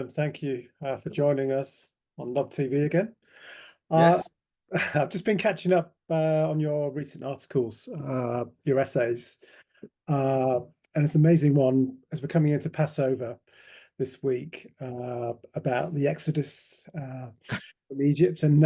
Thank you for joining us on Nub TV again. Uh, Yes. I've just been catching up on your recent articles, your essays, uh, and it's an amazing one as we're coming into Passover this week about the Exodus from Egypt and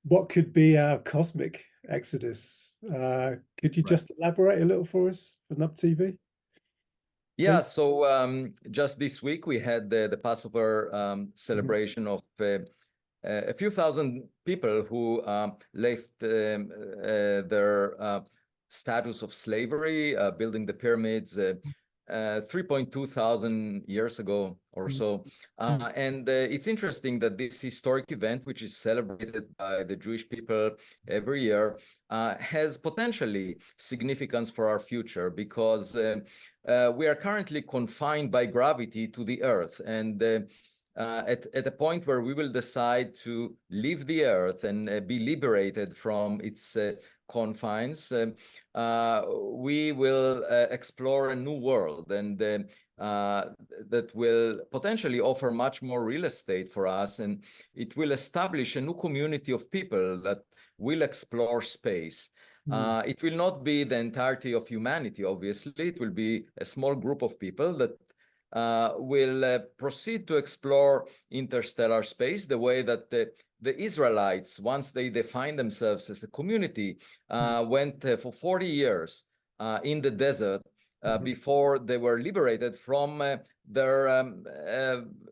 what could be our cosmic Exodus. Could you Right. just elaborate a little for us for Nub TV, Yeah, please? so just this week we had the Passover Mhm. celebration of a few thousand people who left their status of slavery, building the pyramids 3.2 thousand years ago or Mhm. so. And it's interesting that this historic event, which is celebrated by the Jewish people every year, has potentially significance for our future because we are currently confined by gravity to the Earth. And at a point where we will decide to leave the Earth and be liberated from its confines, we will explore a new world and that will potentially offer much more real estate for us, and it will establish a new community of people that will explore space. It will not be the entirety of humanity, obviously. It will be a small group of people that will proceed to explore interstellar space the way that the Israelites, once they defined themselves as a community, went for 40 years in the desert Mhm. before they were liberated from their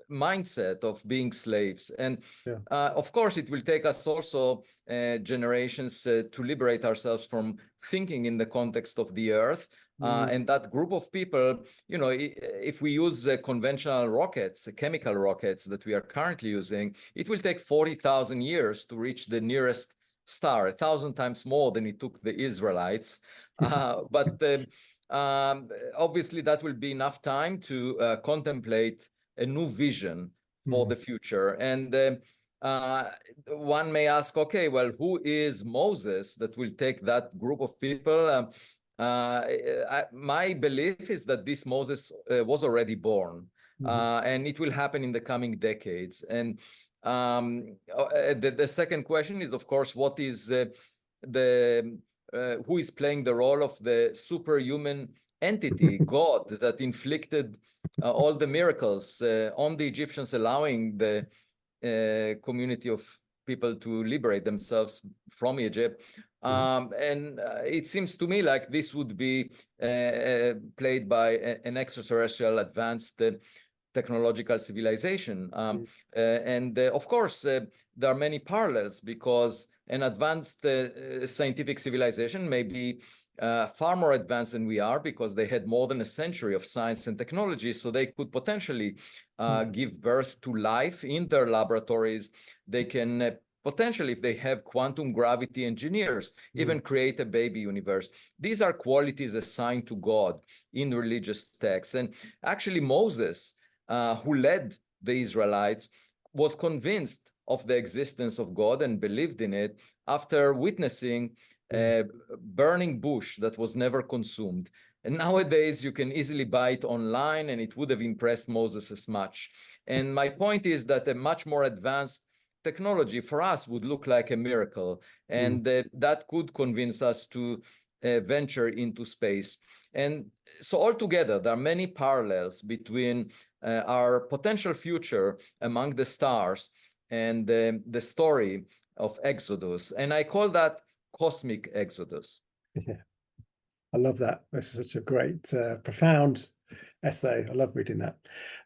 mindset of being slaves. And Yeah. of course, it will take us also generations to liberate ourselves from thinking in the context of the Earth. And that group of people, you know, if we use conventional rockets, chemical rockets that we are currently using, it will take 40,000 years to reach the nearest star, 1,000 times more than it took the Israelites. But obviously, that will be enough time to contemplate a new vision for the future. And one may ask, okay, well, who is Moses that will take that group of people? My belief is that this Moses was already born, and it will happen in the coming decades. And the second question is, of course, what is the who is playing the role of the superhuman entity, God, that inflicted all the miracles on the Egyptians, allowing the community of people to liberate themselves from Egypt. And it seems to me like this would be played by an extraterrestrial advanced technological civilization. And of course, there are many parallels because an advanced scientific civilization may be far more advanced than we are because they had more than a century of science and technology, so they could potentially give birth to life in their laboratories. They can potentially, if they have quantum gravity engineers, even create a baby universe. These are qualities assigned to God in religious texts. And actually, Moses, who led the Israelites, was convinced of the existence of God and believed in it after witnessing a burning bush that was never consumed. And nowadays, you can easily buy it online, and it would have impressed Moses as much. And my point is that a much more advanced technology for us would look like a miracle, and that could convince us to venture into space. And so altogether, there are many parallels between our potential future among the stars and the story of Exodus. And I call that cosmic Exodus. Yeah, I love that. This is such a great, profound essay. I love reading that.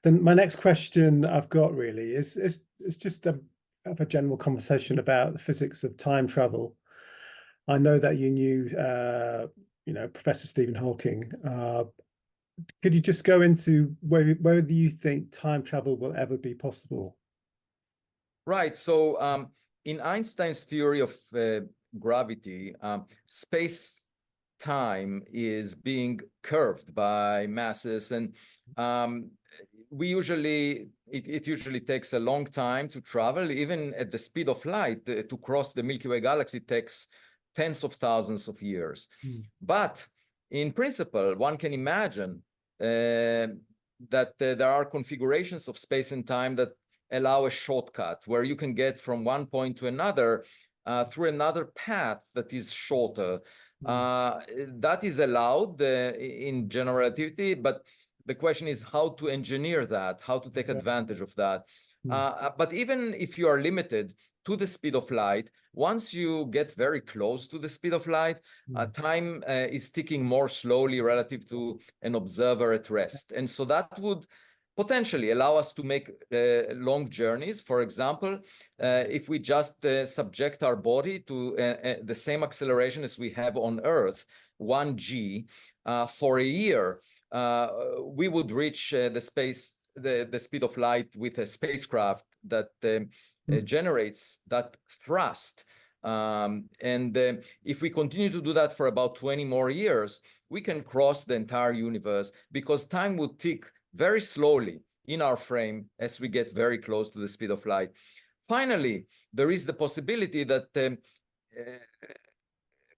Then my next question I've got really is just a general conversation about the physics of time travel. I know that you knew, Professor Stephen Hawking. Could you just go into whether you think time travel will ever be possible? Right. So in Einstein's theory of gravity, space-time is being curved by masses, and it usually takes a long time to travel. Even at the speed of light, to cross the Milky Way galaxy takes tens of thousands of years. But in principle, one can imagine that there are configurations of space and time that allow a shortcut where you can get from one point to another through another path that is shorter. That is allowed in general relativity, but the question is how to engineer that, how to take advantage of that. But even if you are limited to the speed of light, once you get very close to the speed of light, time is ticking more slowly relative to an observer at rest. And so that would potentially allow us to make long journeys. For example, if we just subject our body to the same acceleration as we have on Earth, 1g, for a year, we would reach the speed of light with a spacecraft that generates that thrust. If we continue to do that for about 20 more years, we can cross the entire universe because time would tick very slowly in our frame as we get very close to the speed of light. Finally, there is the possibility that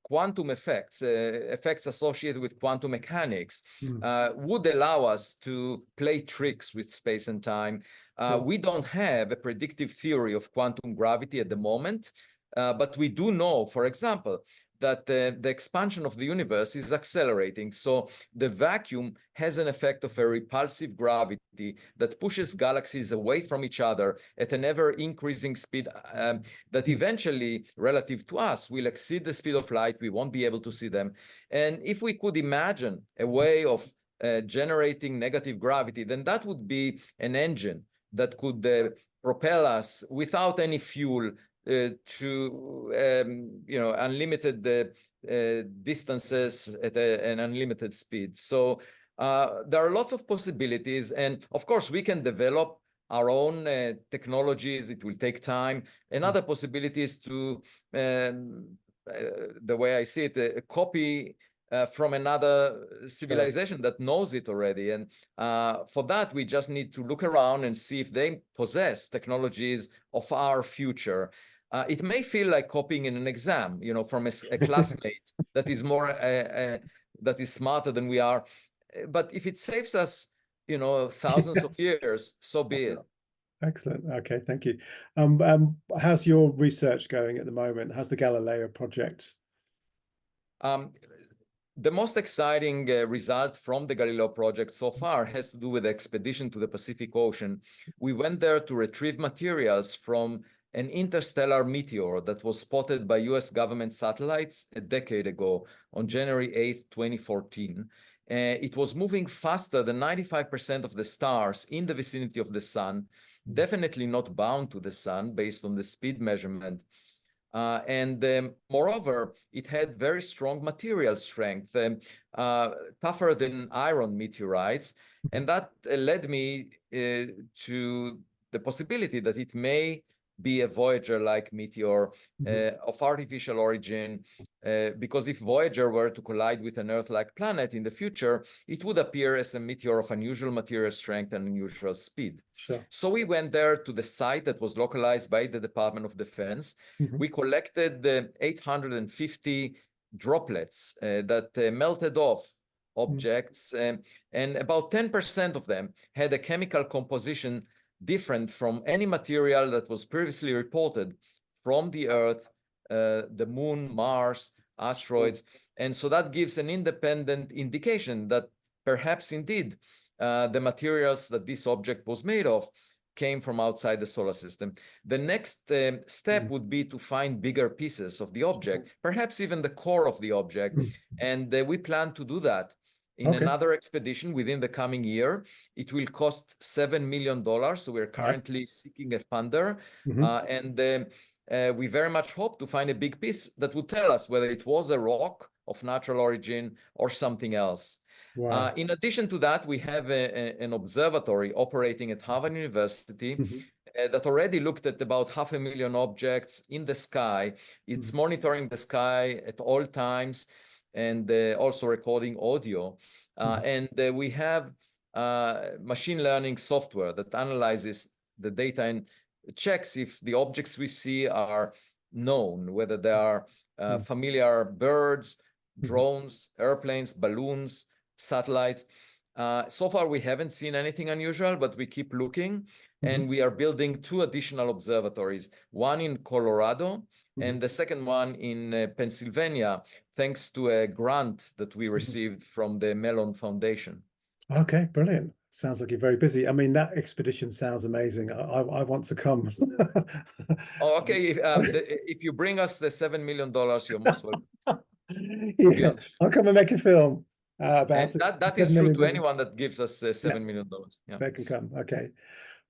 quantum effects, effects associated with quantum mechanics, would allow us to play tricks with space and time. We don't have a predictive theory of quantum gravity at the moment, but we do know, for example, that the expansion of the universe is accelerating. So the vacuum has an effect of a repulsive gravity that pushes galaxies away from each other at an ever-increasing speed that eventually, relative to us, will exceed the speed of light. We won't be able to see them. And if we could imagine a way of generating negative gravity, then that would be an engine that could propel us without any fuel to unlimited distances at an unlimited speed. So there are lots of possibilities, and of course we can develop our own technologies. It will take time. Another possibility is to, the way I see it, copy from another civilization that knows it already. And for that, we just need to look around and see if they possess technologies of our future. It may feel like copying in an exam, from a classmate that is more, that is smarter than we are. But if it saves us, thousands of years, so be it. Excellent. Okay, thank you. How's your research going at the moment? How's the Galileo Project? The most exciting result from the Galileo Project so far has to do with the expedition to the Pacific Ocean. We went there to retrieve materials from an interstellar meteor that was spotted by US government satellites a decade ago on January 8th, 2014. It was moving faster than 95% of the stars in the vicinity of the sun, definitely not bound to the sun based on the speed measurement. Moreover, it had very strong material strength, tougher than iron meteorites. And that led me to the possibility that it may be a Voyager-like meteor of artificial origin, because if Voyager were to collide with an Earth-like planet in the future, it would appear as a meteor of unusual material strength and unusual speed. Sure. So we went there to the site that was localized by the Department of Defense. We collected 850 droplets that melted off objects, and about 10% of them had a chemical composition different from any material that was previously reported from the Earth, the Moon, Mars, asteroids. And so that gives an independent indication that perhaps indeed the materials that this object was made of came from outside the solar system. The next step would be to find bigger pieces of the object, perhaps even the core of the object. And we plan to do that in another expedition within the coming year. It will cost $7 million. So we're currently seeking a funder. We very much hope to find a big piece that will tell us whether it was a rock of natural origin or something else. Wow. In addition to that, we have an observatory operating at Harvard University that already looked at about 500,000 objects in the sky. It's monitoring the sky at all times and also recording audio. And we have machine learning software that analyzes the data and checks if the objects we see are known, whether they are familiar birds, drones, airplanes, balloons, satellites. So far, we haven't seen anything unusual, but we keep looking, and we are building 2 additional observatories, one in Colorado and the second one in Pennsylvania, thanks to a grant that we received from the Mellon Foundation. Okay, brilliant. Sounds like you're very busy. I mean, that expedition sounds amazing. I want to come. Oh, okay. If you bring us the $7 million, you're most welcome. Yeah, I'll come and make a film about it. That is true to anyone that gives us $7 million. Yeah. They can come. Okay.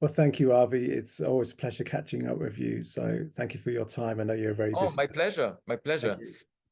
Well, thank you, Avi. It's always a pleasure catching up with you. So thank you for your time. I know you're very busy. Oh, my pleasure. My pleasure.